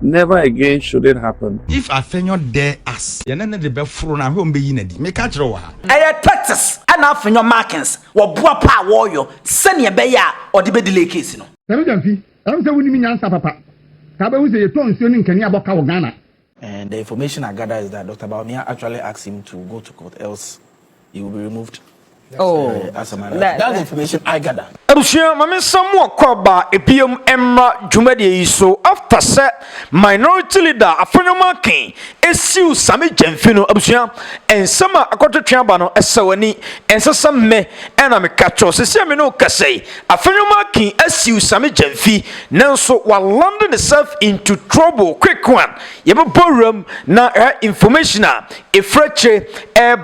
Never again should it happen. If Afenyo dare us, you know the best for now. Who be yinedi? Make catch rowa. Texas and Afenyo Markins. What bua pa warrior? Send your beya or the bedile case. No. Sammy Gyamfi, I'm saying we need answer, Papa. Kabe we say you turn soon in Kenya Boka Ghana. And the information I gather is that Dr. Baumia actually asked him to go to court, else he will be removed. As a matter. That's the information I gather. Abusia mame samwo kwaba epiem emra dwumade iso after set minority leader Afenyo Markin esiu Sammy Gyamfi no abusia ensama akototwe aba no esawani ensesam me ena me kacho sese me no kasei Afenyo Markin esiu Sammy Gyamfi nanso wa land itself into trouble quick one yebeborum na information a efreche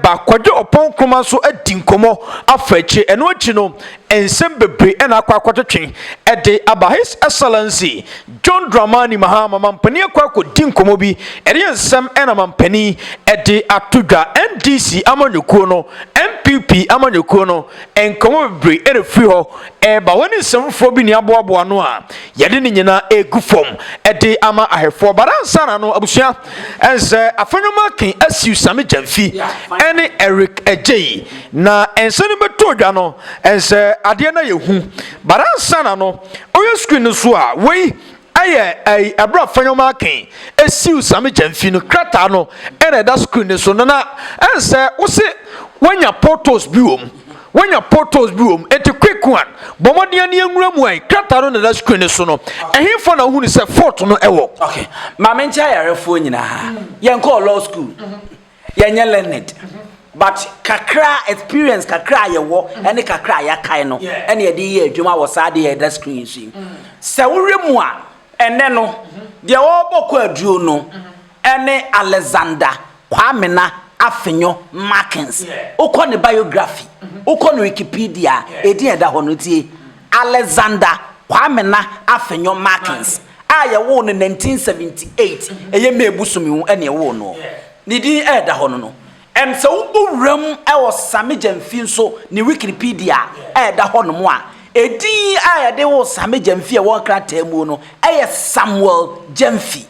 ba kwadwo opon kroma so adinkomo afache eno achi no ensem bebre ena akwakototwe ede aba his excellency John Dramani Mahama mampani akwakodinkomo bi ede ensem ena mampani ede atudwa NDC amanyekuo no NPP amanyekuo no enkomo bebre ene free ho ba woni nsemfo bi ni aboabo no a yede ni nyina egufom ede ama ahefo baransa na no abusua ense Afenyo Markin asiu Sammy Gyamfi ene Eric Agyei na ensene beto dwa no ense ade na yehu baransa na no oyo screen so a we aye abra Afenyo Markin esiu Sammy Gyamfi no krata no ene da screen so na ense wo se wanya portals biwom wanya portals biwom eti quick one bomodian ne enwura mu ai krata no na da screen so no ehimfo na hu ni se fort no ewo. Okay ma mencha yarefo nyina ha yen call law school yen learned but kakra experience kakra yewo ene kakra ya kai no ene ye de ye adwuma wo sa de ye da screen shi se woremu a ene no de wo boko aduo no ene Alexander Kwamena Afenyo Markins uko ne biography uko ne Wikipedia edi eda hono tie Alexander Kwamena Afenyo Markins aye wo no 1978 eye mebusumi hu ene wo no ni di eda hono no em se uburam e wo Sammy Gyamfi so ni Wikipedia eda hono mo a edi aye de wo Sammy Gyamfi e wo krata mu no eye Samuel Gyamfi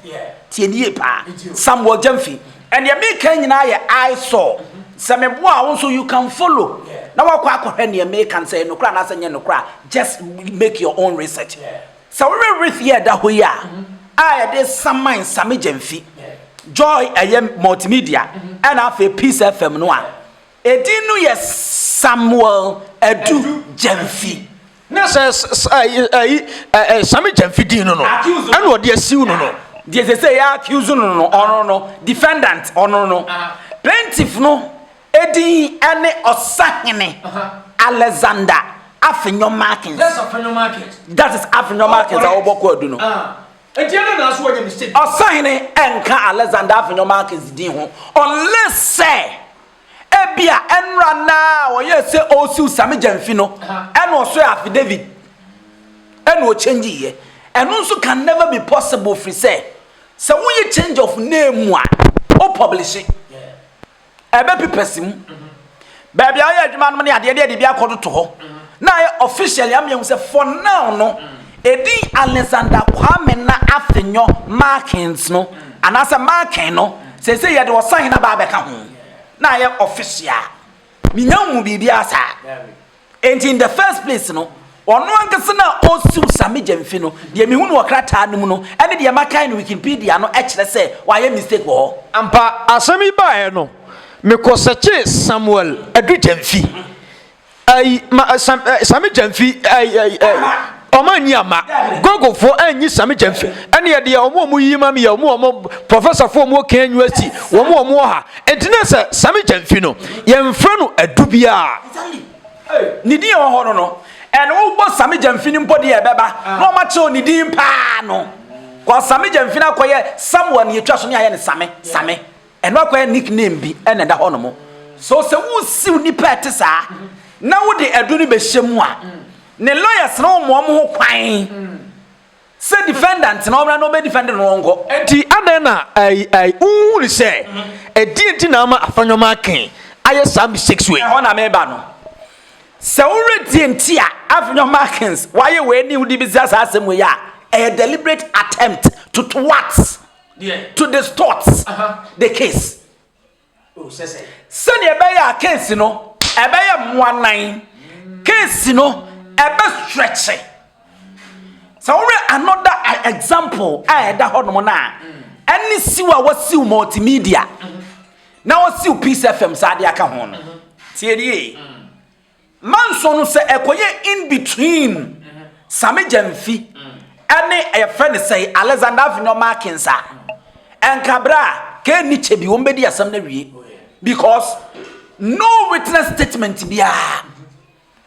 tie ni pa Samuel Gyamfi and you make nyina I saw some boa so you can follow na wakwa akọhwe ne make and say no kra na sanye no kra just make your own research so we read here that we are I dey Sammy Gyamfi joy multimedia and have a Peace FM no a edinu yes Samuel Edu Gyamfi na Sammy Gyamfi din no and what dey asiu no they say ya accuse no defendant no plaintiff no edi ene osahene Alexander Afenyo Markins. That's Afenyo Markins. That is Afenyo Markins oboko adu no enti ene na so wanya mistake osahene enka Alexander Afenyo Markins din ho unless say ebia enra na oye say osu Sammy Gyamfi no ene oso affidavit ene o change ye and also can never be possible for say so when you change of name one or publish it ebe person baby aye adwuma no ne ade de bia kodo to ho na officially am yem say for now no edi Alexander Kwamena Afenyo Markins no and as a Markin no say ye de sign na ba be ka ho na ye official minyamu bibia asa and in the first place no ono ankase na osu Sammy Gyamfi no de me hunu okrata anum no ene de makai no Wikipedia no ekire se wa ye mistake wo ampa asemi ba no me ko search Samuel Edu Gyamfi Sammy Gyamfi omanyama gogo for anyi Sammy Gyamfi ene ye de omo yima me omo professor for omo kan university omo ha entina se Sammy Gyamfi no ye mfra no Edu bia ni di ho no and who was Sammy Gyamfi body beba no matter ni din pa no cause Sammy Gyamfi na koye someone ye twa so ne aye ne Sammy and no koye nickname bi and da hono mo so se wo siw ni pet sa na wo de Edu ni be hyemu a ne lawyers no mo ho kwan se defendant no be defendant no ngo enti adena ai uni se enti na ama Afenyo Markin aye Sammy 6 way ho na me ba no se already entia Afenyo Markins why we ni udi business asem we ya a deliberate attempt to what? To distort the case. Send a case, no, a one line case, no, a stretch. So another example, I had that hormona. Any siwa was still multimedia. Now still Peace FM Sadia Kahon. TDA. Manson say ekoye in between Sammy Gyamfi and a friend say Alexander Afenyo Markin sa. And Cabra ke niche bi wombedi assembly because no witness statement biya.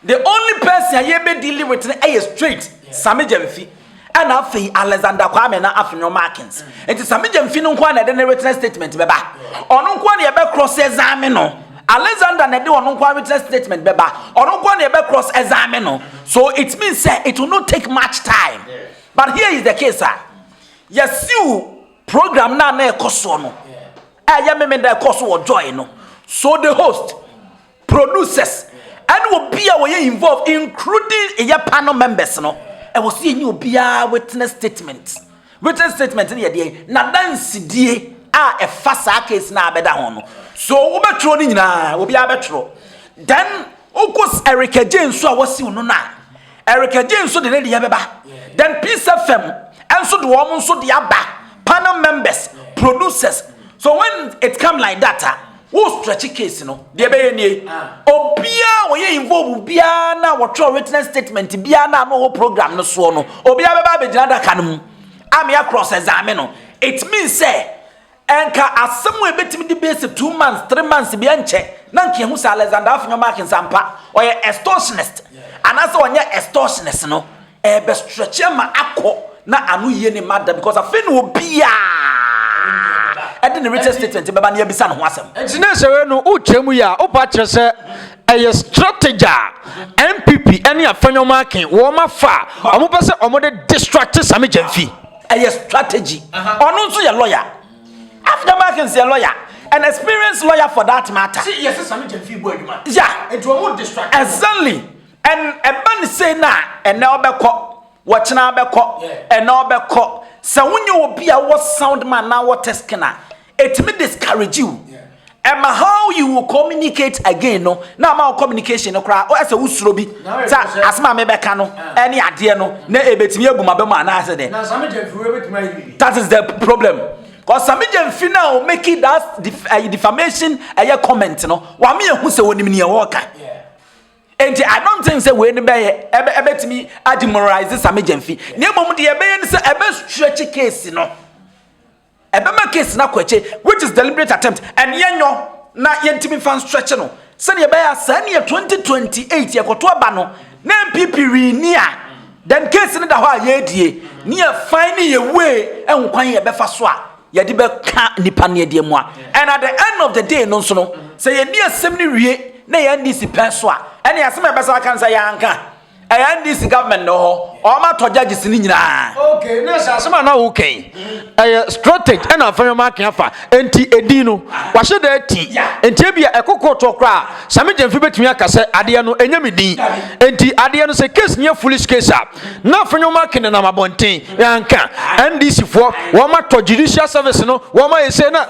The only person I be dealing with is straight Sammy Gyamfi and Afei Alexander Kwame na Afenyo Markin. And Sammy Gyamfi no kwa na the witness statement beba. Ono kwa na be cross examine no. Alexander na de ono kwa witness statement beba. Ono kwa na be cross examine no. So it means say it will not take much time. But here is the case sir. Yes you program na ekoso no. Ya me da ekoso wo joy no. So the host, producers, and will be away involved, including a panel members no. I was seeing you be a witness statement. Witness statement in the day. Na dance die a fast case na beda hono. So obetro ni nyina obi abetro. Then okos Eric Agyei so was see no na. Eric Agyei so de ne de beba. Then Peace FM and so the woman so the aba. Panel members, producers. So when it come like that, who stretch case no? The be obia we involve bia na what witness statement bia na no program no so no. Obia beba be jina da kanum. Am cross examine no. It means say enka asem we betimi di base 2 months, 3 months bia nche. Na nke hu sa Alexander Afenyo Markin sampa or extortionist. And as onye extortionist no, e be stretch ma akọ na anu ye ne madam because afin wo bia e dey written statement beba na yebisa no ho asem engineer sewe no uchemu ya opa kire se a strategy NPP any Afenyo Markin wo ma fa omo pese omo de distract Sammy Gyamfi a strategy onu nso ye lawyer Afenyo Markin is a lawyer an experienced lawyer for that matter see yes Sammy Gyamfi bo adwuma yeah it will distract exactly and e ban say na ene obekọ watchna beko and now beko so when you will be a what sound man now what scanner it may discourage you and how you will communicate again no now my communication no cry or as a usrobi as my mebeka no any idea no na ebetimi aguma be man na say dey that is the problem because Sammy Gyamfi now making that defamation a comment no wa me hu say wonim ne work and I don't think say we any be ebetimi admoralize Sammy Gyamfi. Ne mom de ebe yen say ebe stretch case no. Ebe ma case na kwache which is deliberate attempt and yenyo na yentimi fan stretch no. Say ebe ya say na 2028 yekoto aba no na NPP renia. Then case ni da ho ayedie. Ni e fine ye way enkwan ye be fa so a ye de be ka nipa ne de mu a. And at the end of the day no so no say ye ni asem ni wie na ye ndisi peso a ene asem ebesa kan say yanka e ndisi government no ho o ma to judges ni nyina okay na asem na okay strategy na Afenyo Markin afa enti edino wa hye da ati enti bia ekoko to kra Sammy Gyamfi betumi aka say ade no enyamidin enti ade no say case near foolish case a na Afenyo Markin na mabonten yanka ndisi fo wo ma to judicial service no wo ma yese na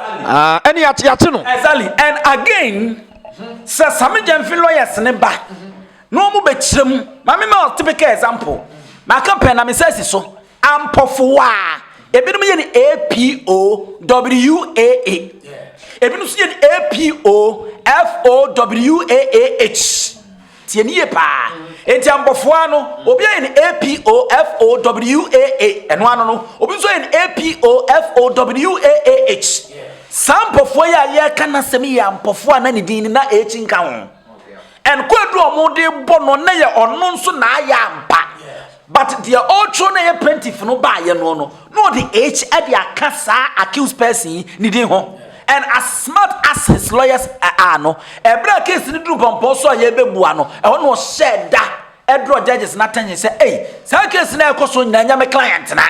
ene yate no exactly and again so Sammy Gyamfi lawyers ne ba no mu be kirem ma me ma typical example ma campaign na me say so ampofoa ebinum ye ni APOWAA ebinum so ye ni APOFOWAAH tie ni ye pa enti ampofoa no obi ye ni APOFOWAA eno ano no obi so ye ni APOFOWAAH sampofo ya ye kana semi ya mpofo na ni din na echi nka ho and kwadu omode bono na ye ono nso na ya mpa but the ultra na ye plaintiff no ba ye no the h e dia kasa accused person ni din ho and as smart as his lawyers are no ebra case ni dru pompo so ye bebua no e ho no share da edro judges na tanye say eh sa case na ekoso nyanya me client na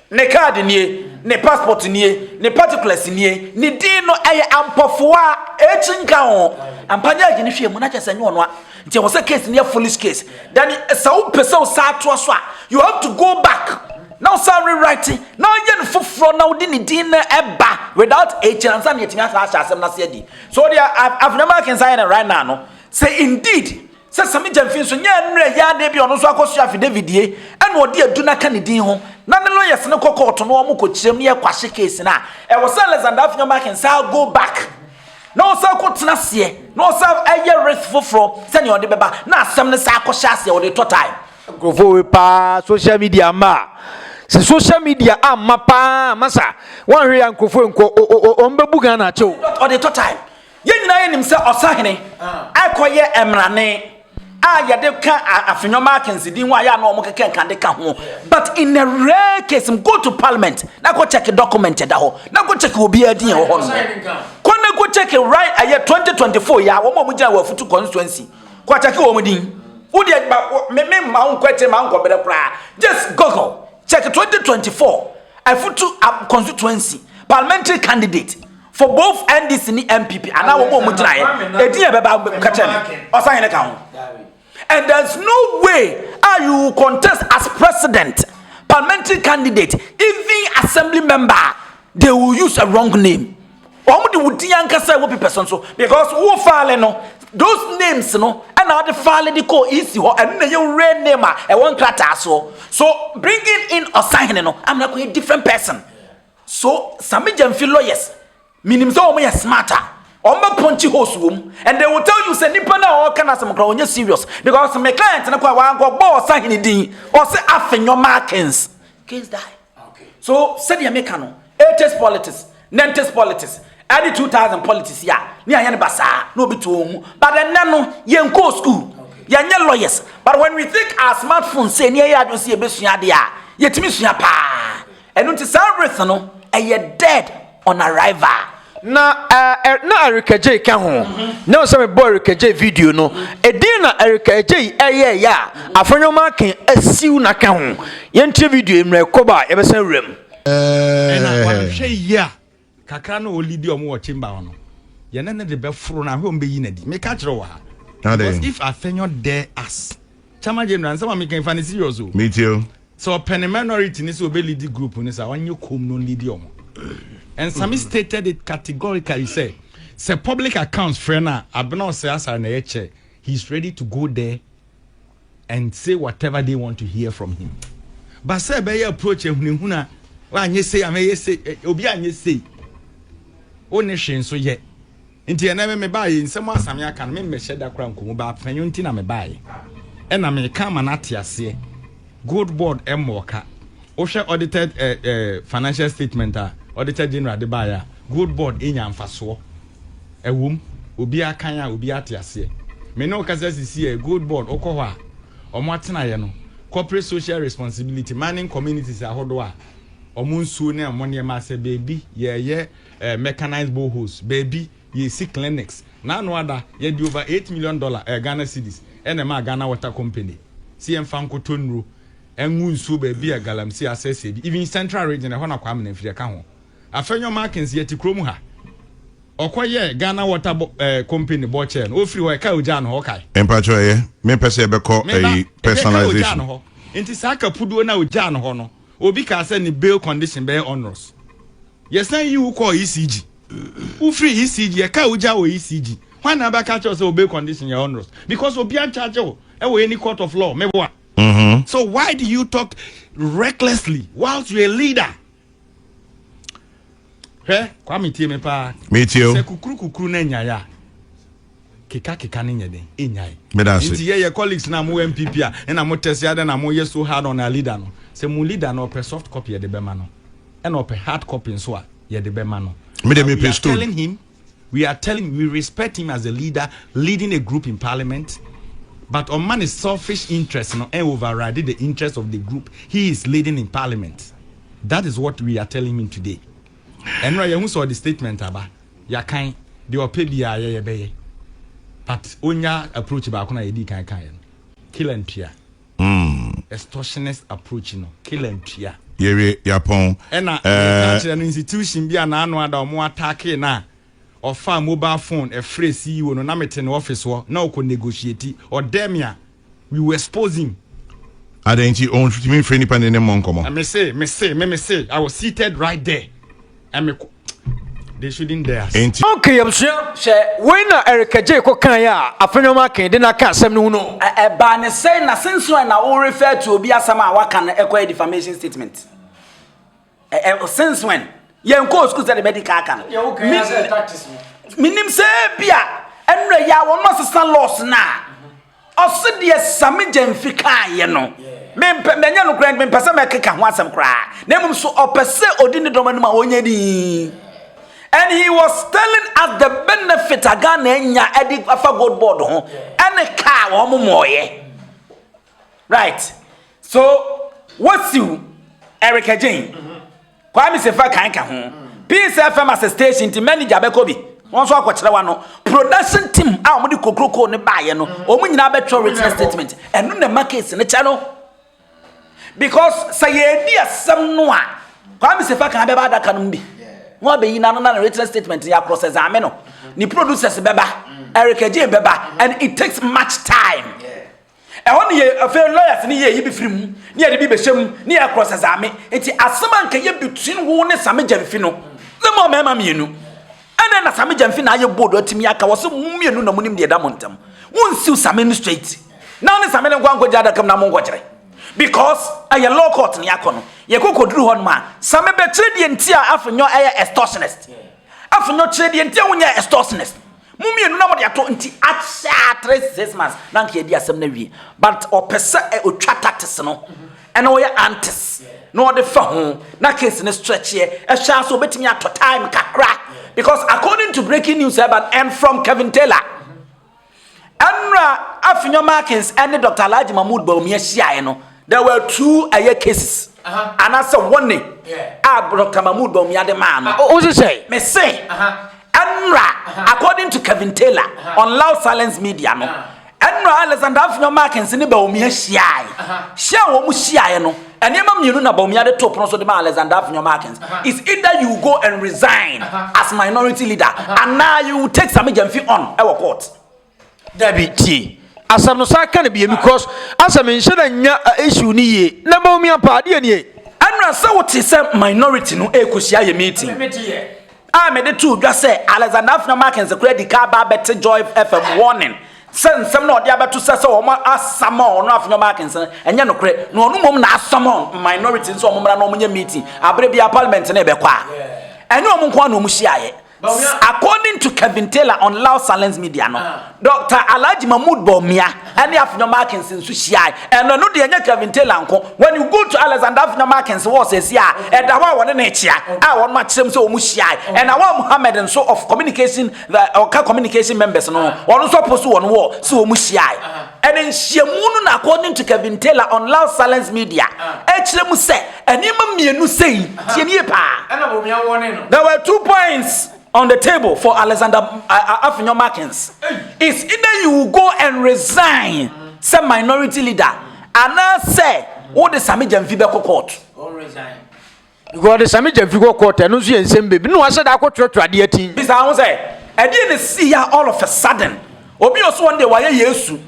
ne card nie ne passport nie ne particulars nie ne din no eye ampofoa echinka ho ampanya agini hwe mu na kyesa nyi ono a nti wo say case ne foolish case then sa wo pese wo sa to so a you have to go back now sorry writing now yen fufro now didn't dinner eba without a chance and yet na said so they I've never can sign it right now no say indeed say Sammy Gyamfi so nya nre ya de bi ono so akoso affidavit die and wo de aduna kan din ho na ne lawyers ne court no omo ko kirem ne kwahye case na e wo say Afenyo Markin say go back no say ko tena se no say aye risk fufro say ne ode beba na asem ne say akohye ase wo de to time grofo we pa social media ma se social media amma pa masa wan hwe yankofo nko ombebu Ghana chew or the time ye nyina ye nim se osahene akoye emrane yade kan Afenyo Markin din wa ya na omo keke kan de ka ho but in a rare case go to parliament na go check document da ho na go check obi adin ho ho ko na go check right aye 2024 ya wo mo gina wa futu constituency ko check wo mo din wo de me ma un kwete ma un bere pra just google check 2024 afutu constituency parliamentary candidate for both NDC and NPP and now wo mo gina ye edin e beba ka check osahene ka ho. And there's no way you contest as president, parliamentary candidate, even assembly member, they will use a wrong name. Because who file no those names no and now the file the call easy and you real name and one clatter so bringing in or signing no I'm not a different person. So Sammy Gyamfi lawyers meaning so much smarter. Omba punchy host room and they will tell you say nipa na all kana some crowd you serious because my client na kwa wan go boss sign din or say Afenyo Markins case die. Okay. So said the American 80s politics, 90s politics, early 2000 politics ya. Ni anya basa no be to but then no yen go school. Yanya lawyers. But when we think our smartphone say near ya do see e besua de a yetimi sua pa. Enu ti everything no e dead on arrival. Na Eric Agyei ka ho na so me boy Eric Agyei video no edin na Eric Agyei ya Afenyo Markin asiu na ka ho yentre video emre koba ye besen rem na wa hwe ya kakra na olidi omo wo chimba no ye na ne de be furu na hwe ombe yi na di me ka kire wa ha because if Afenyo dare us chama general some me can find serious o me too so pen minority ni so be lead group ni sa wanye kom no lead omo. And Sammy stated it categorically. Say public accounts friend abno say asa na yeche he's ready to go there and say whatever they want to hear from him. But say be approach ehunehuna wa anye say ameye say obi anye say one hwe so ye nti ena me ba yi nsem asame aka me hye da kra nkomu ba panyo nti na me ba yi ena me ka ma na tiase good board emoka o hwe audited financial statement Auditor General de baya good board enya mfaso ewum obi akan a obi atiase me no kasa sisi good board okọ ho a omo atena ye no corporate social responsibility manning communities ahodo a omo nsuo na omo ne ma se baby ye mechanized boreholes baby ye see clinics na no ada ye di over $8 million Ghana cedis ene ma Ghana Water Company si en fan kotonro enwu nsuo baby a galamsey access even central region e ho na kwa amna mfire ka ho Afenyo Markins yeti kromu ha okoye Ghana Water Company boche no ofiri ho ka oja no ho kai empacho ye me pese be ko personalization inti saka puduo na oja no ho no obi ka say ni bail condition be onerous yes na you call ECG ofiri ECG ka oja o ECG when na ba ka cho say bail condition ye onerous because obi an charge o e wo any court of law me bo so why do you talk recklessly whilst you're a leader? Kwa mitie me pa. Mitio. Se kukuru na nyaya. Keka ne nyede enyai. Nti ye colleagues na mo NPP a na mo tese ade na mo ye so hard on a leader no. Se mo leader no per soft copy ye de be ma no. E na per hard copy so a ye de be ma no. Me telling him we respect him as a leader leading a group in parliament. But on man is selfish interest and override the interest of the group he is leading in parliament. That is what we are telling him today. And right, you saw the statement about ya kind the opebia ye be. But onya approach ba kuna yedi kan kill and pia. Extortionist approach no kill and pia. Ye yapon. And institution bi na anu ada omo attack na ofa mobile phone a phrase CEO no na mete no office wo na ko negotiate or demia we will expose him Adenti on me free nipa ne monkomo. Me say I was seated right there. And they shouldn't dare. Okay, abusua. When Eric Agyei ko kan ya Afenyo Markin de na ka asem no. Ba ne say na since when na we refer to obi asam a waka na ekwa defamation statement. Since when? Yen ko school say the medical kan. Yeah, okay. As a practice. Minim say bia enre ya won assistant laws na. Osede Sammy Gyamfi kan ye no. Menya no grand me pese me keka ho asem kra. Na mum so opese odini doma no ma onye di. And he was telling us the benefit again enya edi afa gold board ho. Ene car wo momoye. Right. So what's you Eric Agyei? Kwame Sefa kan ka ho. Peace FM as a station to manager bekobi. Won so akwakere wa no production team a omudi kokroko ne baaye no omu nyina betro written statement enu na market ne cha no because say ye di asem no a Kwame Sefa kan be ba da kanum bi won be yina no na written statement ya cross examine no ni producers beba Eric Agyei beba and it takes much time won ye affair lawyers ni ye yi bi firim ni ye de bi be hyem ni ye cross examine enti asem anka ye between wo ne Sammy Gyamfi no mo mema mienu and then Sammy Gyamfi na ye board otimi aka wo so mumienu na munim de da montam won siw Sammy no straight now ne Sammy ngwa ngwa jada kam na mo ngwajere because aye law court ni akono ye kokoduru hon ma Sammy be kire de ntia Afenyo extortionist Afenyo kire de ntia wonya extortionist mumienu na mo de ato nti acha 3-6 months na nke di asem na wie but opese otwa tactics no and we antis no de fa ho na case ne stretch here e sha so betimi ato time kakra because according to breaking news and from Kevin Taylor Anra Afenyo Markin and Dr. Alhaji Mahmoud Bawumia hia no there were 2 cases and as one name Dr. Mahmoud Bawumia de man What you say? Me say Anra according to Kevin Taylor on Loud Silence Media no Anra Alexander Afenyo Markin ne Bawumia hia wo mu hia no and yema mienu na Bawumia de top no so de ma Alexander Afenyo Markin is either you go and resign as minority leader and now you take Sammy Gyamfi on our court Dabi ti asam no sa kan be because asam nche na nya issue ni ye na Bawumia pa de ni ye anra say what is minority no ekosia ye meeting me de two just say Alexander Afenyo Markin the credit card ba bet Joy FM warning sen sem na odi abeto sese o ma asama o no Afenyo Markin enye no kre no onu mom na asama minority so o mra no nya meeting abre bia parliament na be kwa enye o nko na o mu hia according to Kevin Taylor on Loud Silence Media no Dr. Alhaji Mahmoud Bawumia and Afenyo Markin so hia and no de enye Kevin Taylor nko when you go to Alexander Afenyo Markin what says here e da wa won na chia won ma kyerem so o mu hia and awa Muhammad and so of communication the communication members no won so post won wo so o mu hia and then shiamu no according to Kevin Taylor on Loud Silence Media e kyerem se enima mienu sei tie nie pa And Bawumia warning no. there were 2 points on the table for Alexander Afenyo Markin. It's either you go and resign, some minority leader, and now say, what the Sammy Gyamfi be court. Go resign. because the Sammy Gyamfi go court no so ensem baby no asa da akotro ade atin Bisa I say I didn't see her all of a sudden obi oso one day why Yesu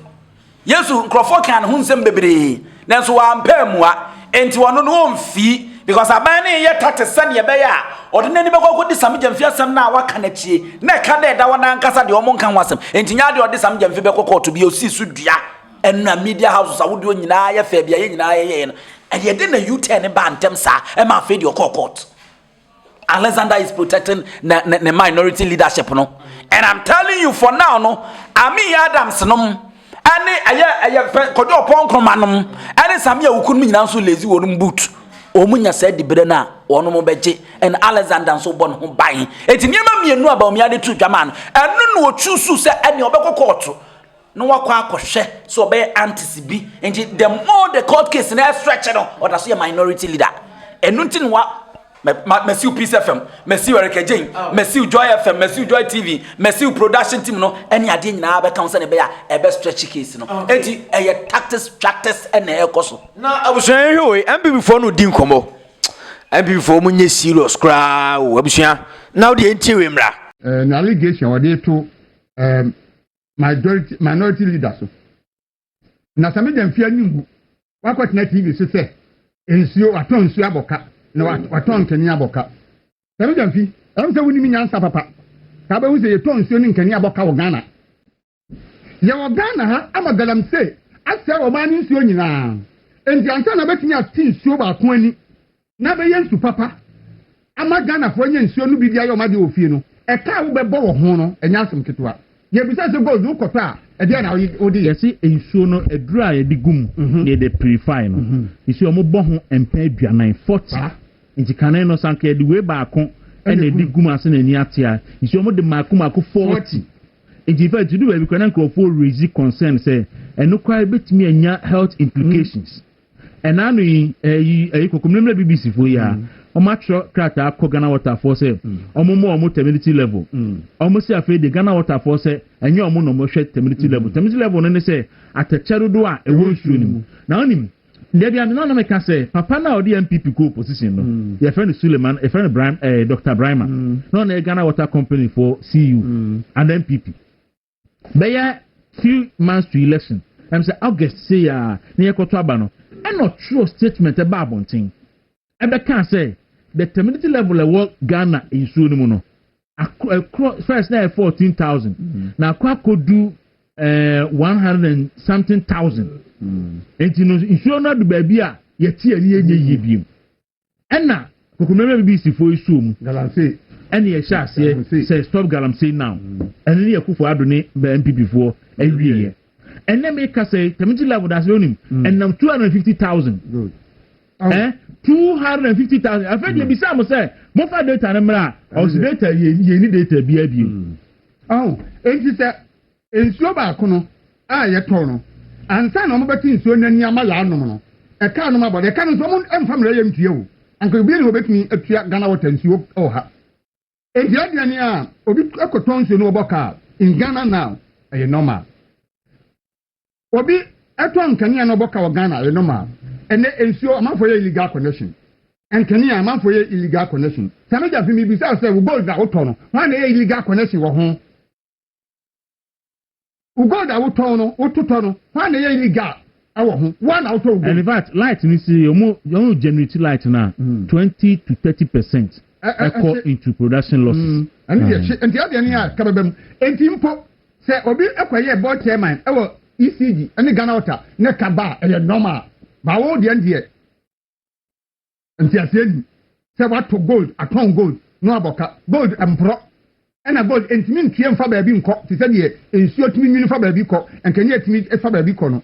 nkrofo kan ho nsem bebre nanso wa mpamua enti wono no mfi because abane ye tate sane ye be ya odene ni be ko di Sammy Gyamfi asem na waka na chie na ka da da wona nkasa de omo nkan wasem enti nya de odi Sammy Gyamfi be ko court bi osi su dua enna media houses awodi onyina ye fa bia ye nyina ye no and ye de na U10 ba ntem sa e ma fa di court. Alexander is protecting the minority leadership no and I'm telling you for now no Ami Adams no ani aya kodo pon kromanom ani Sammy awukun mi nyina so lazy wonum boot omunya said the brena ono mo beje and Alexander so bon ho ban eti niam mienu aba omi ade tu dwaman enu no ochusu se ani obekọ court no wakọ akọhwe so be anticipate and the more the court case na stretch no or that's a minority leader enu ntin wa Merci Peace FM, merci Eric Agyei, merci Joy FM, merci Joy TV, merci production team no any ade nyina be kan se ne be ya e be stretch case no enti e tactics and e koso na abusuan hwe MPP for no din komo MPP for mu nye serious kra o abusuan na o de entiwe mra na allegation what they to minority leaders so na Sammy Gyamfi anyingu wakwatena TV so say ensuo waton nsuo aboka na waton nkani aboka Sammy Gyamfi am say woni nyansa papa ka ba hu say yeton nsuo ni nkani aboka wo Ghana ya wo Ghana ha amagalam say asɛ wo ma ni nsuo nyina enti ansa na betumi ati nsuo ba ko ani na be yensu papa ama Ghana fo nya nsuo no bi dia yo ma de ofie no e ka wo be bo wo ho no enya asem ketewa ye bisa se gold wo kota e dia na wo di yesi nsuo no edura ye di gum ye de purify no isi o mo bo ho empa aduanan 40 nti kanen no sanka de we ba ko ene di gum ase na ni atia isi o mo de mako 40 nti fa to do we because na for raise concern say eno kwa betimi anya health implications enanu yi kokomlemle BBC fo ya omatro krata akọ Ghana water for say omo terminity level omo si afi de Ghana water for say enye omo no mo hwe terminity level no ne say atechero do a ewo nsuo ni mu na onim nde bia no me ka say papa na odi NPP ko position no your friend Suleiman a friend Brian Dr. Brahma no na Ghana water company for CU and NPP there few months to election I'm say August say ya na yekoto aba no and not true statement about bonting ebe can say the terminity level of Ghana in Sunumono first now 14,000 now could do 100 and something thousand and you know insure not the baby yet ye and now Kukumeme BBC for you Galamsey and ye shall say stop Galamsey now and then you for Adonai NPP before every year and then make us say terminity level that's running and now 250,000 good 250,000 I think you be some say mo fa data na mra or data ye ni data bia oh enti say ensuo ba ko no a ye to no ansa na mo beti nsuo nani ama ya anom no e ka no ma bo de ka no so mo emfa mra ye mtue wo anka obi ni obetumi atua Ghana water nsuo ha enti aduane a obi akoton nsuo no oboka in Ghana now e normal obi eto nkania no oboka wo Ghana e normal ene ensuo amanfo ye illegal connection enkania amanfo ye illegal connection Sammy Gyamfi mi bi say we gold da woto no na ye illegal connection wo ho u gold da woto no wototo no na ye illegal awo ho one out of and in fact light ni see you generate light na 20 to 30% echo into production losses and the other ni a kababam enti mpo say obi ekwaye board chairman ewo ECG and Ghana water ne kaba e normal ba wo de ndie nti aseni say what to gold aton gold no aboka gold empro and a gold entimi ntue mfa ba bi nko ti say de ensuo timi nwini fa ba bi ko enkanya timi fa ba bi ko no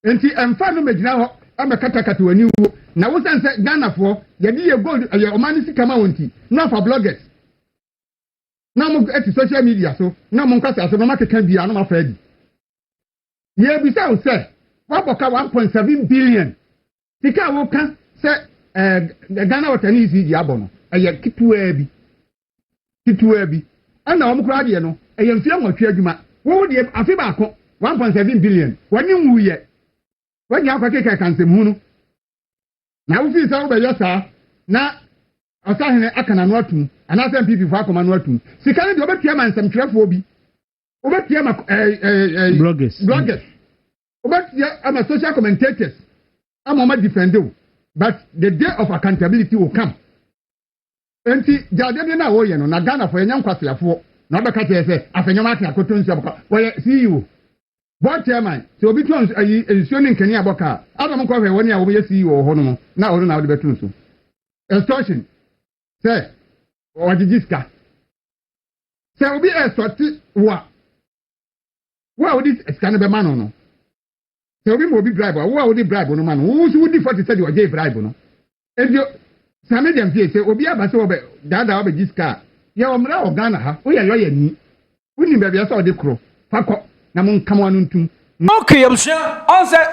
enti emfa no megina ho amekata wani wo na wo sense Ghana fo ye di ye gold ye omani sika ma wonti na fa bloggers na mo eti social media so na mo nkwasa so no makeka bia no ma fa di ye bi say waboka 1.7 billion sika wo kan say Ghana water ni isi di abono eye kituwa bi ana wo mkura de no eye mfia nwatwe adwuma wo de afi ba ko 1.7 billion wani nwuye wani akwa keke kansem hunu na wo fi sa wo be yosa na osahene akana no atum ana NPP fo akoma no atum sika ne de obetua mansem twerefo bi obetua ma bloggers obetua ama social commentators ama defend you but the day of accountability will come enti jade bi na wo ye no na Ghana fo enya nkwasiafo na obeka te se Afenyo Markin akotonsu aboka wo ye CEO board chairman so obi to ensuo ni nkani aboka adam ko hwe woni a wo ye CEO ho no na wo na wo de betunso extortion say o jijiska say obi extorti wa wo di scan be man no say obi mo bi bribe wo di bribe no man wo so di 40 say o je bribe no edio Sammy Gyamfi say obi abase wo be dada wo be jiska ye o mra o Ghana ha wo ye yo ye ni woni be bia say o de kro fakọ na mon kama wanu ntum okay abusua on say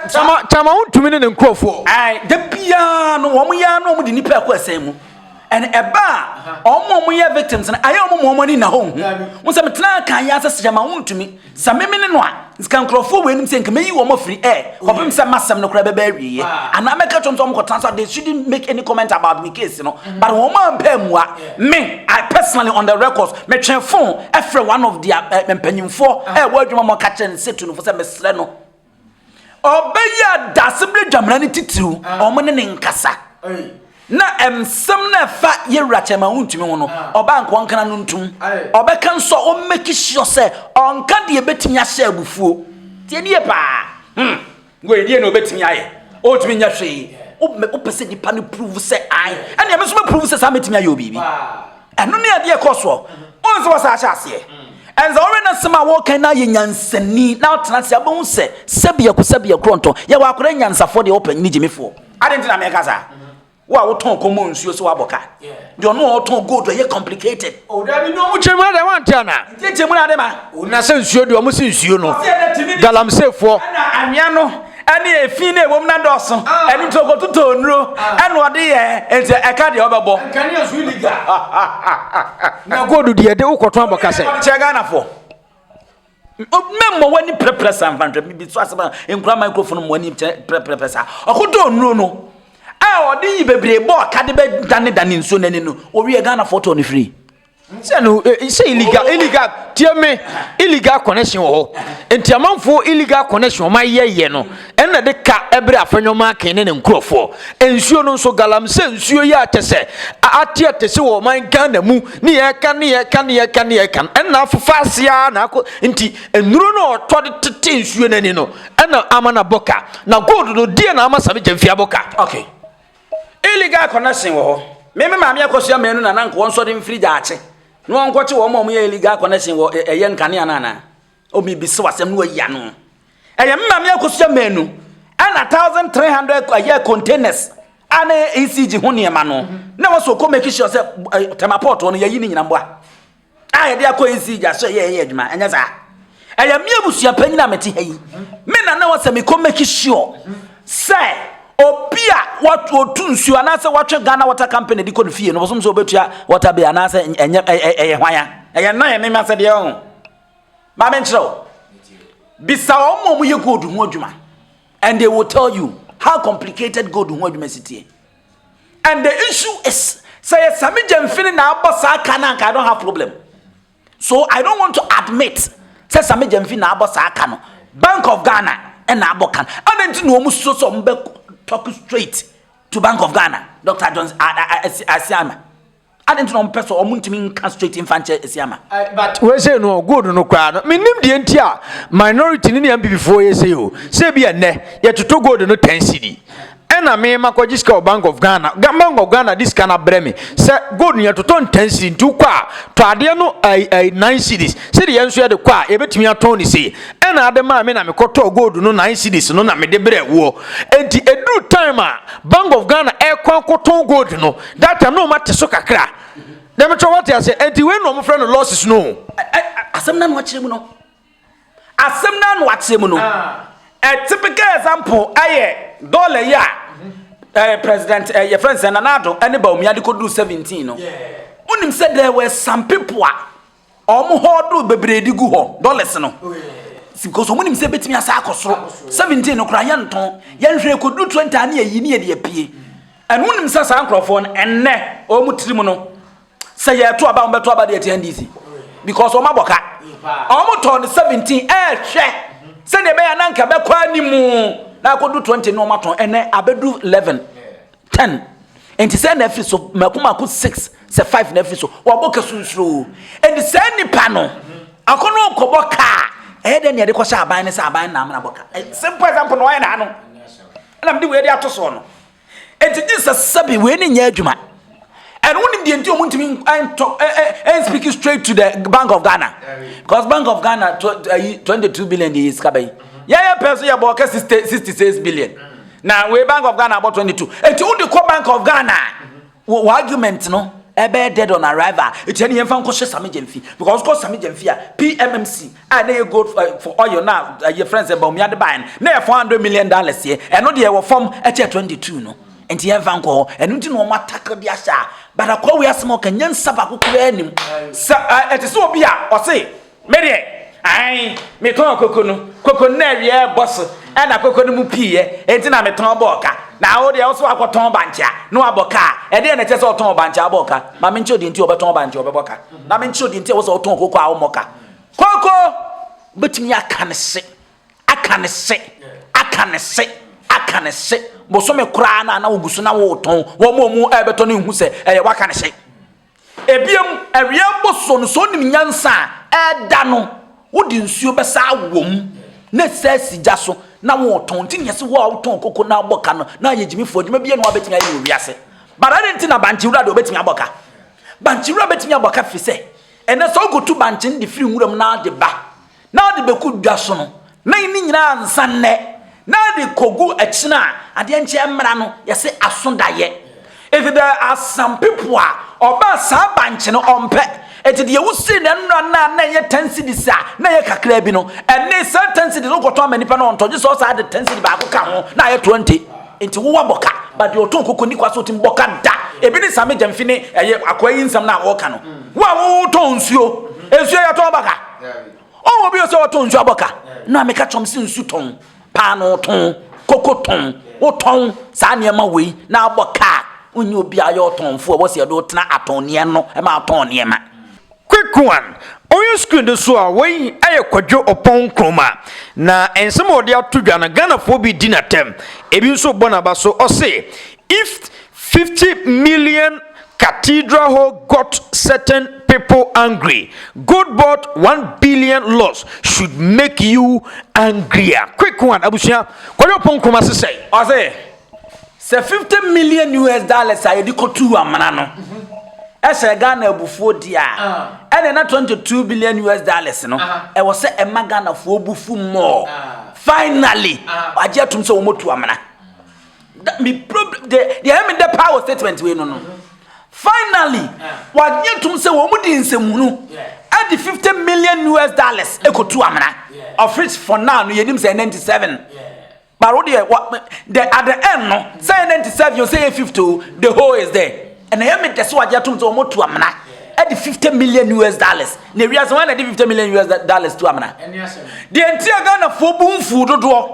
chama untumi ne nkrofo ai da bia no wo mo ya no mo di nipa ko asem mu and eba omo ye victims na ayo omo ni na ho mo say metna kan ya say chama untumi sameme ne no a skan nkrofo we nim say nka meyi wo mo free kopem say masem no kra beba awie ana meka chonto mo transfer they shouldn't make any comment about me case no but wo man pamua me I personally on the records me twen phone every one of the mpanyimfo wo adwuma mo ka chen setu no for say mesre no obeya dasebre dwamrani titiru omone ne nkasa na emsem na fa yewra chema untumi ho no oba nko nkana no ntum obeka nso o make sure say onka de betimi ahye abufuo tie die pa go edie na obetimi aye o tumi nya hwe o pese dipa no prove say ai ene em so prove say sametimi aye obibi eno ne ade ekoso on so wasa ahye enza ore na sema wo kan na ye nyansani na otena se abon se sabia kronto ye wa akora nyansafo de open ni jimefo ade ntina me kasa wa wo ton komo nsuo so waboka de ono wo ton gold ye complicated o da bi no mu chemu na de wanta na chemu na de ma una se nsuo de o mu se nsuo no galamsefo na anwea no ani efi na ewom na doso ani tokotuto onuro ani ode ye ente eka de obebo kan ye su liga na gold de de ukoto aboka se chega na fo memmo wani prepresa mfantre bi so asema enkura microphone mo wani prepresa okoto onuro no odi yibebre bo kade be dane nso nani no owie Ghana photo on free say no say illegal tiame illegal connection wo enti amanfo illegal connection ma yeye no enna de ka ebre Afenyo Markin ne nkrofo ensuo no nso galamse ensuo ya atese atie atese wo man Ghana mu ne ye kan enna afafasia na enti enuro no otode tete ensuo nani no enna amana boka na gold no die na ama Sammy Gyamfi aboka okay illegal connection wo me maami akosia menu na nanko won so de mfiri jaache no won kwache wo mo ye illegal connection wo eye nkane ana o mi bi se wasem no ya no eye maami akosia menu ana 1300 aye containers ana ECG ho ne ma no na wo so ko make sure say temaport no ye yi ni nyina mboa aye de akọ ECG aso ye adwuma enya za eye mi abusua panyina meti hayi me na wo se me ko make sure say opia what otu nsuo anase watwe Ghana Water Company di ko fie no bosom so obetua water be anase enye hwanya eye na ye mema se de ho ma me nchiro bisa omo ye gold ho adwuma and they will tell you how complicated gold ho adwuma sitie and the issue is say Sammy Gyamfi na abosa aka na I don't have problem so I don't want to admit say Sammy Gyamfi na abosa aka no Bank of Ghana and na abokan and no mu so mbe talk straight to Bank of Ghana, Dr. Jones Asiama. I didn't know person or Muntimin can straight in Fanche Asiama. But we say no good no crowd. Me nim the entire minority in the NPP 4 years ago. Say be a ne yet to go to no 10 cedi. And I mean, Makojiska Bank of Ghana, Bank of Ghana, this kind of bremi. Say go near to turn 10 cedi to qua, to Adiano 9 cedis. Say the answer the qua, a bit me a Tony say. And other man, I'm a koto go to no 9 cedis, no, I'm a debre war. And the true timer, Bank of Ghana, air quanto go to no. That I know matter so cra. Let me try what I say, and the way no friend losses no. Asem nan watch him no. Asem nan watch him no. A typical example, dollar ya. President your friend Senanado anybody me could do 17 no. Unim said there were some people omo hodo bebre digu ho dollars no. Because unim say betimi asa akosoro 17 no kra yanton yanhwe could do 20 ani ayi ne de apie. And unim say san crofon enne omu tirim no. Say ye to aba umbeto aba de NDC. Because omo boka. Omo ton 17 hwe. Say ne be ya nanka be kwa nimu. Na ko do 20 no maton ene abedu 11 10 enti say na free so makuma ko 6 say 5 na free so waboka sunsuro enti say nipa no akono koboka de ne de ko sha aban ne say aban na amna boka simple example no why na no na mdi we de atoso no enti Jesus sabi we ne nya adwuma and when the enti omuntimi and speaking straight to the Bank of Ghana because Bank of Ghana 22 billion is kabai. Yeah, person you about 66 billion. Now we Bank of Ghana about 22. And to the Bank of Ghana, argument no, ebe dead on arrival. It's any infant cautious Sammy Gyamfi because cause Sammy Gyamfi PMMC and they go for all your now your friends about me at the buying. Now $400 million here, and no they were from at 22 no. And the infant call and you know what tackle the asha. But I call we are smoking young sabaku him. It is so be or say, Mary. Ai me ton koko na wie boss e na koko no mu pie enti na me ton boka na wo de also akoton bancha no aboka e de na che so ton bancha aboka ma me ncho de enti obeton bancha obeboka na me ncho de enti wo so ton koko a wo moka koko betimi aka ne se aka ne se bosome kura na ogusu na wo ton wo mu ebeto ne hu se waka ne se ebiem awie boso no so nim nyansa eda no wodi nsuo besa wom na sesi gya so na wo ton tin yesi wo ton koko na aboka no na yegimifo dwuma bie no abetimi ayi wo wiase barade nti na banchiwura de obetimi aboka banchiwura betimi aboka fi se ene so go tu banchin de firi nwuram na de ba na de beku dwa so no na ni nyina nsanne na de kogu akina ade enche mmra no yesi asondaye if there are some people oba sa banchin ompe eti de wusi na nnura na ye 10 cedis na ye kakra bi no ene sa 10 cedis go to amanipa no ontoje so sa de 10 cedis ba ko ka ho na ye 20 enti wo boka but de oton kokoni kwaso tim boka da ebi ni Sammy Gyamfi ne eye akwayi nsam na wo ka no wo ton nsuo ensuo ya to baka o obi o se wo ton nsuo boka na me ka chom si nsu ton pa no ton kokoton wo ton sa ne ma wei na boka onye obi ayo ton fo wo se do tena aton ne no e ma aton ne ma quick one oyo screen de so a wey aye kwadwo opon kroma na ensem ode atodwa na Ghana fo bi di na tem ebi nso bonaba so o say if 50 million cathedral hall got certain people angry, good bought 1 billion loss should make you angrier. Quick one abusia kwadwo opon kroma say o say 50 million US dollars aye di ko tu amana no ese Ghana bufuo dia ene na 22 billion US dollars no e wo se ema Ghana fo bufu more finally aje atum se wo motu amana me problem the have me the power statement we no finally waje atum se wo mudi nsemu no at the 50 million US dollars e ko tu amana of which for now no yenim say 97 but the at the end no say 97 you say 50 the whole is there. And I am the Swaja to Motu Amana at the 50 million US dollars. Nevias one at the 50 million US dollars to Amana. The entire Ghana for boom food to draw.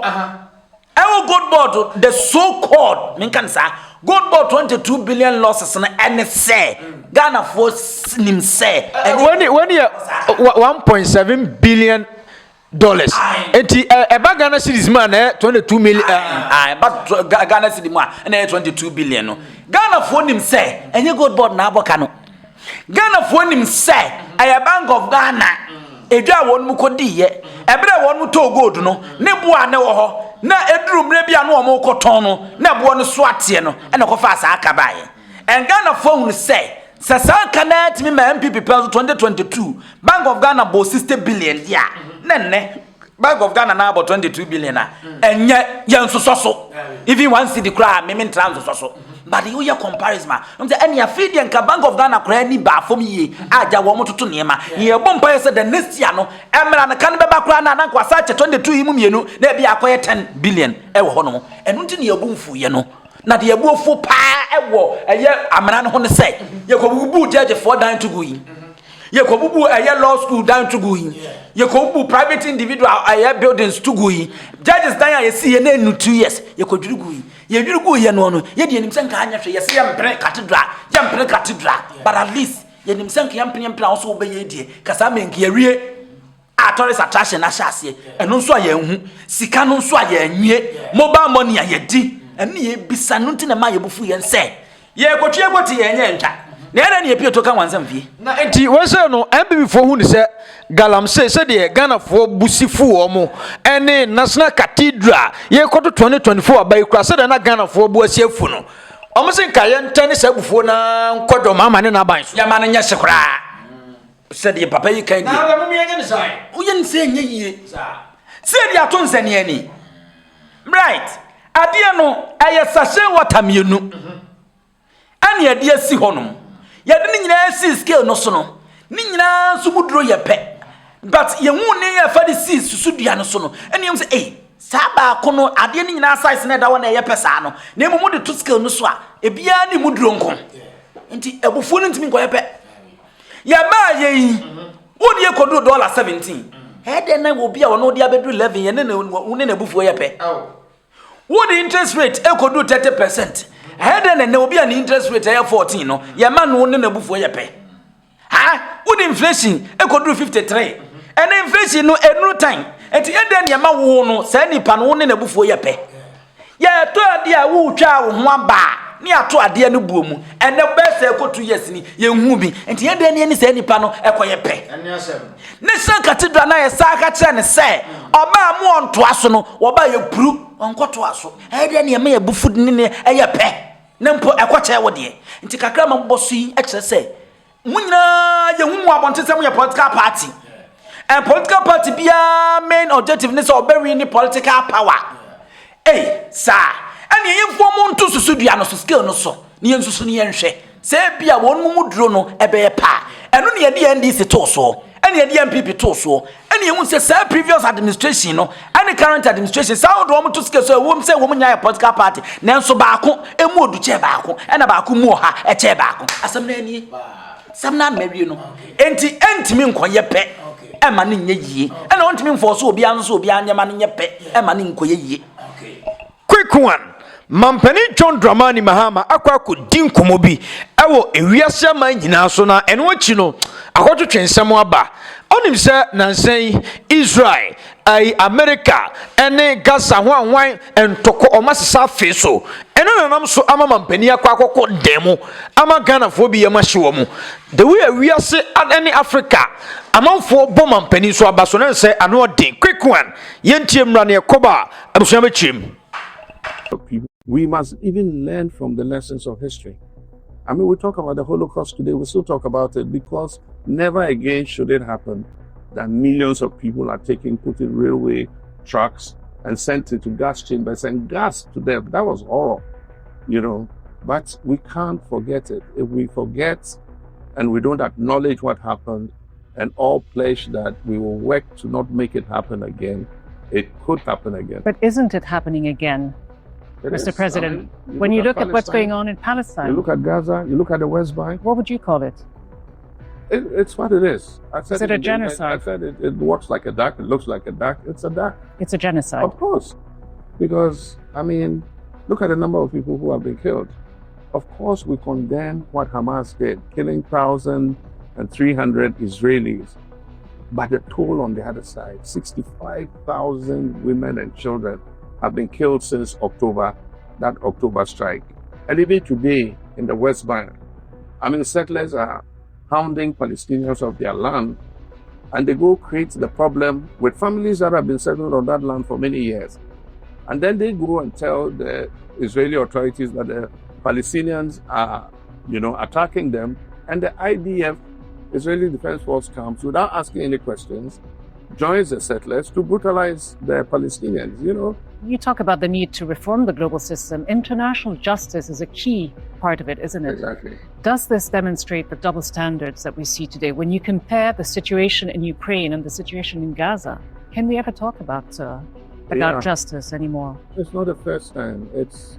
I will go board the so called Minkansa, good board 22 billion losses and say Ghana for Nim say. And when you 1.7 billion dollars. Enti eba Ghana cedis man 22 million but Ghana cedis man and 22 billion no. Ghana for him say enye gold board na aboka no. Ghana for him say a Bank of Ghana edwa won mu kodi ye ebere won mu to gold no ne boa ne wo ho na eduru mre bia no mo koton no na boa no so atie no e na kofa asa aka bae en Ghana for him say sasa connect me my NPP 2022 Bank of Ghana bo 60 billion dia nenne Bank of Ghana na about 22 billion enye yen so even one city cry me trans so but you hear comparison am say any afidi en ka Bank of Ghana cry ni ba fom yi aja wo mototo niema ye bompa ye say the next year no emra na kan beba cry na kwa sa 22 yimu mienu na bia akoye 10 billion e wo ho no enu nti ne yebumfu ye no na de yebuofu pa e wo eye amana no ho ne say ye ko bubu judge for down to go yi ye ko bubu eye law school down to go yi ye ko bubu private individual eye buildings to go yi judges dan ye see ye na enu 2 years ye ko dwuru go yi ye dwuru go ye no no ye de nimse nka anya hwe ye se ye mpre cathedral but at least ye nimse nka ye mpre also obeye die kasa menke ye wie a tourist attraction na hyase eno nso aye hu sika no nso aye anwie mobile money aye di ene ye bisa no nti na ma ye bufu ye nse ye kotwe goti ye nya ntwa na era ne ye pie to ka wansam fie na enti we say no MPP fo hu ni se galam say de Ghana fo busifu omo ene National Cathedral ye koto 2024 abai kura say na Ghana fo bu asiafu no omo se nka ye ntane sa bufuo na nkodo mama ne na ban so ya ma na nya sekura said ye papa yi kan di na ba mu ye nya sai uye nse nya yie said ya to nsane ani right ade no aye sachet water mienu ani ade asi honom ye de nyina asi scale no so no ni nyina so buduro ye pe but ye hu ne ye fa de si susudua no so no ene yem say saba ko no ade ni nyina size na da wona ye pe sa no na emu de to scale no so a ebia ni muduro nko nti ebufu no ntimi nko ye pe ye ba ye yi wo de kodo $17 he na wo bia wono de abedu 11 ye ne na ebufu ye pe wo the interest rate ekodu 30% he na obi an interest rate ye 14 no ye ma no ne na ebufu ye pe wo the inflation ekodu 53 and inflation no enu time enti eden ye ma wo no say nipa no ne na ebufu ye pe Yeah, to adia wu twa wo ho aba. Ni ato ade no buomu. Ene be se ko 2 years ni ye hu bi. Enti ye de ne ni se nipa no ekoye pe. Ne san cathedral na ye sa ka kire ne se oba mu onto aso no wo ba ye puru onkoto aso. E de ne me ye bufu ni ne eye pe. Ne mpo ekoche wo de. Enti kakra ma bosu yi e kire se munyina ye hu mu abonte se mu ye political party. And political party be a main objective is obeying the political power. Hey, sir. And you inform to Susudia no skill no so. Nian Susunian she. Say be a one mudrono ebe pa. And only at the end is it also. And the NPP also. And you won't say previous administration no. And the current administration sound woman to scale so won't say woman ya political party. Nanso baako e mo du che baako. And a baako mo ha e che baako. Asam na ni. Sam na marry no. Enti mi nkoye pe. Emma ni nye yie. And I want me for so be answer be anyama ni nye pe. Emma ni nkoye yie. Quick one. Mampani John Dramani Mahama akwa kudin komobi ewo ewiase man nyina so na eno achi no akoto twensem aba onim se nansen Israel ai America ene Gaza ho anwan entoko omasesa fe so eno nanam so ama mampani akwa akoko demo ama Ghana fo bi yema hye wo mu the way ewiase any Africa amanfo bo mampani so aba so na se ano odin quick one yentie mra ne ekoba abusuya bechim. We must even learn from the lessons of history. I mean, we talk about the Holocaust today, we still talk about it because never again should it happen that millions of people are put in railway trucks and sent into gas chambers and gas to death. That was horror, you know. But we can't forget it. If we forget and we don't acknowledge what happened and all pledge that we will work to not make it happen again, it could happen again. But isn't it happening again? Mr. President, when you look at what's going on in Palestine, you look at Gaza, you look at the West Bank. What would you call it? It's what it is. Is it a genocide? I said it works like a duck, it looks like a duck, it's a duck. It's a genocide. Of course. Because, I mean, look at the number of people who have been killed. Of course, we condemn what Hamas did, killing 1,300 Israelis. But the toll on the other side, 65,000 women and children have been killed since October, that October strike. And even today in the West Bank, I mean, settlers are hounding Palestinians of their land, and they go create the problem with families that have been settled on that land for many years. And then they go and tell the Israeli authorities that the Palestinians are, you know, attacking them, and the IDF, Israeli Defense Force, comes without asking any questions, joins the settlers to brutalize the Palestinians, you know. You talk about the need to reform the global system. International justice is a key part of it, isn't it? Exactly. Does this demonstrate the double standards that we see today? When you compare the situation in Ukraine and the situation in Gaza, can we ever talk about justice anymore? It's not the first time. It's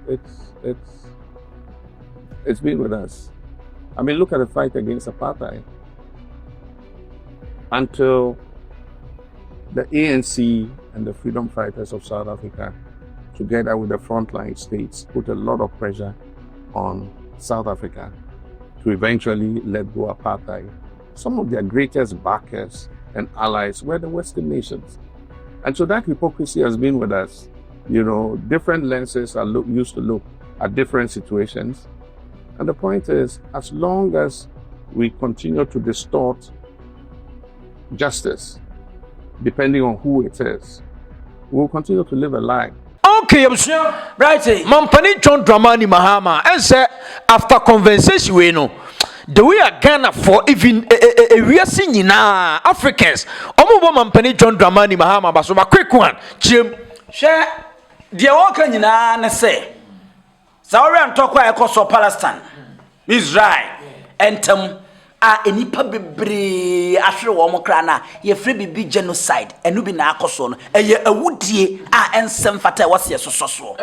been with us. I mean, look at the fight against apartheid. Until the ANC and the freedom fighters of South Africa, together with the frontline states, put a lot of pressure on South Africa to eventually let go of apartheid. Some of their greatest backers and allies were the Western nations. And so that hypocrisy has been with us. You know, different lenses are used to look at different situations. And the point is, as long as we continue to distort justice, depending on who it is, we will continue to live a lie. Okay, right. Mampani John Dramani Mahama, and say after conversation, we know the way I Ghana for even we are seeing now Africans. Omo Mampani John Dramani Mahama, but so a quick one, Jim. Share the walking in an say. Sorry, I'm talking about Palestine, Israel, and enipa bebre ahwe wo mo kra na ye free bibi genocide enu bi na akoso no eye awudie a ensem fata wo se sososo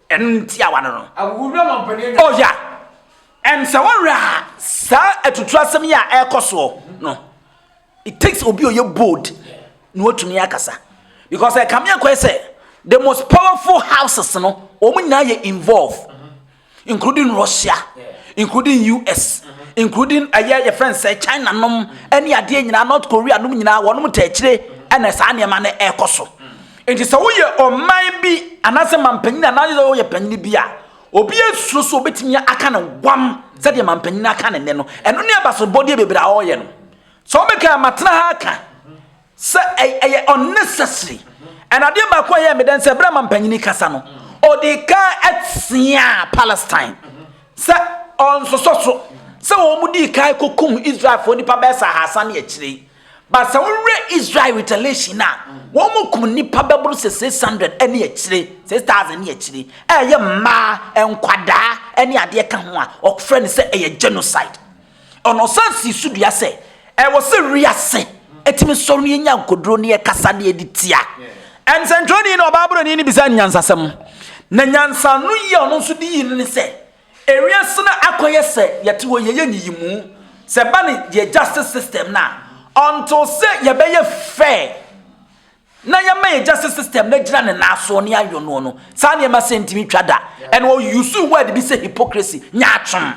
enti awa no awudie mampani oh ya ense wonra sa etutu asem ya ekoso no it takes obi oye bold no otumi akasa because I come here say the most powerful houses no omo nyina ye involved including Russia, including US, including your friends say China nom any ade nyina North Korea nom nyina wonom ta chire ena sa ne ma na ekoso enti so wo ye oman bi anase mampanyin anase wo ye panyin bi a obi esuo so obetimi aka ne gwam se de mampanyin aka ne ne no eno ne abaso body bebra wo ye no so make amatena ha aka se unnecessary and ade ba kwa ye meden se bra mampanyin kasa no odika etsia Palestine se on so se wo mudi kai kokum Israel for nipa besa hasan ye kire but se wonre Israel retaliation na wo mukum nipa bebru se 600 ene ye kire 6000 ye kire ye ma enkwada ene ade ka ho a okfre ne se eye genocide ono sansi sudua se wo se riase etimi soro ne nya nkodro ne kasa ne editia en sentroni no baburo ni bisa nyansasem na nyansa no ye ono so di yin ne se eriase na akoye se yete wo ye nyiyimu se ba ne ye justice system na until se ye be ye fair na ye may justice system na gira ne naso ne ayo no no sa ne ma sentimi twada and wo use word be say hypocrisy nya atwom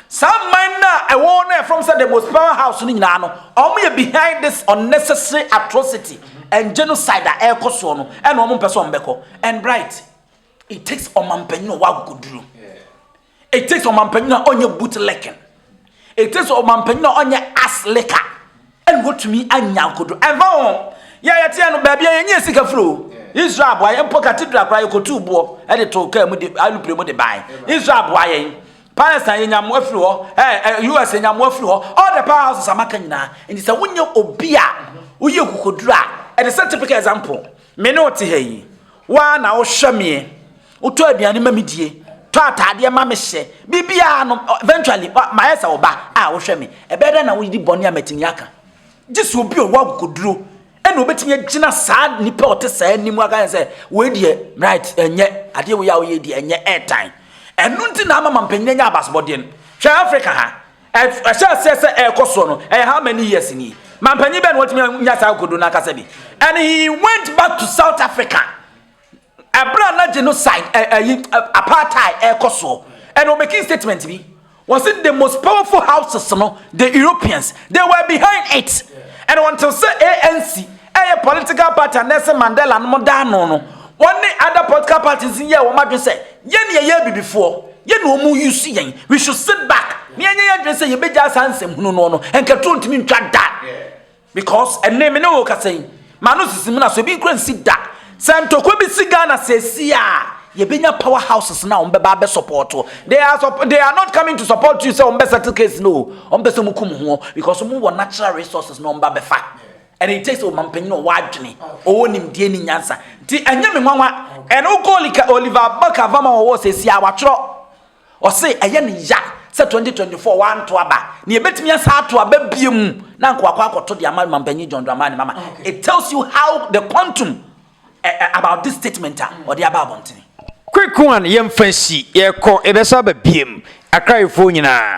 some mind na e won na from say the most powerhouse ni nyina no omo behind this unnecessary atrocity and genocide that e koso no and omo person beko and bright it takes omampanyin wa goduru it takes omampanyin onye bootlicking it takes omampanyin onye ass liquor and what to me anya goduru and von ya tie no baabi enye sika fro Israel boy empo cathedral kra yokotu bo e de to ka mu de alupre mu de bai Israel boy Palestine nyam afiri ho US nyam afiri ho all the powers amaka nyina enti se wonye obi a uye kukoduru a e de typical example me no te hayi wa na wo hweme uto aduane mamidie to atade ma me hye bibia no eventually ma yesa oba a wo hweme e be da na wo di boni amatini aka jisu obi o wa kukoduru ene obetimi agina saa nipa o te saa nimu aka se we die right enye ade wo ya wo ye die enye airtime enunti na ama mampanyin nya abasbodien hwe Africa ha e se ekoso no how many years ni mampanyin be no watimi nya sa kodo na kasa bi and he went back to South Africa abra na genocide apartheid ekoso and o making statement bi was it the most powerful houses no the Europeans they were behind it and until say ANC a political party Nelson Mandela no dano no one other political parties in here wo madwe say ye ne ye before ye no mu use yen we should sit back ne ye dwe say ye beja sansem hunu no no enka tontimi ntwa da because enne me no ka say manu sisim na so bi kura nsi da santo ko bi siga na sesi a ye benya powerhouses na on be ba be support they are not coming to support you say on be settle case no on be so mukum ho because mu wo natural resources no on ba be fa and it takes omampanyin no wadwene owonim die ni nyansa ti enye me nwanwa and ukolika Oliver Bakavama wo sesi a watro o say eye ne ya say 2024 wan to aba ne ebetimi asa ato aba biem na nkwakwa akoto de amampanyin John Dramani mama it tells you how the quantum about this statement or the about bontini quick one yemfansi ye ko ebesa ba biem akraifo nyina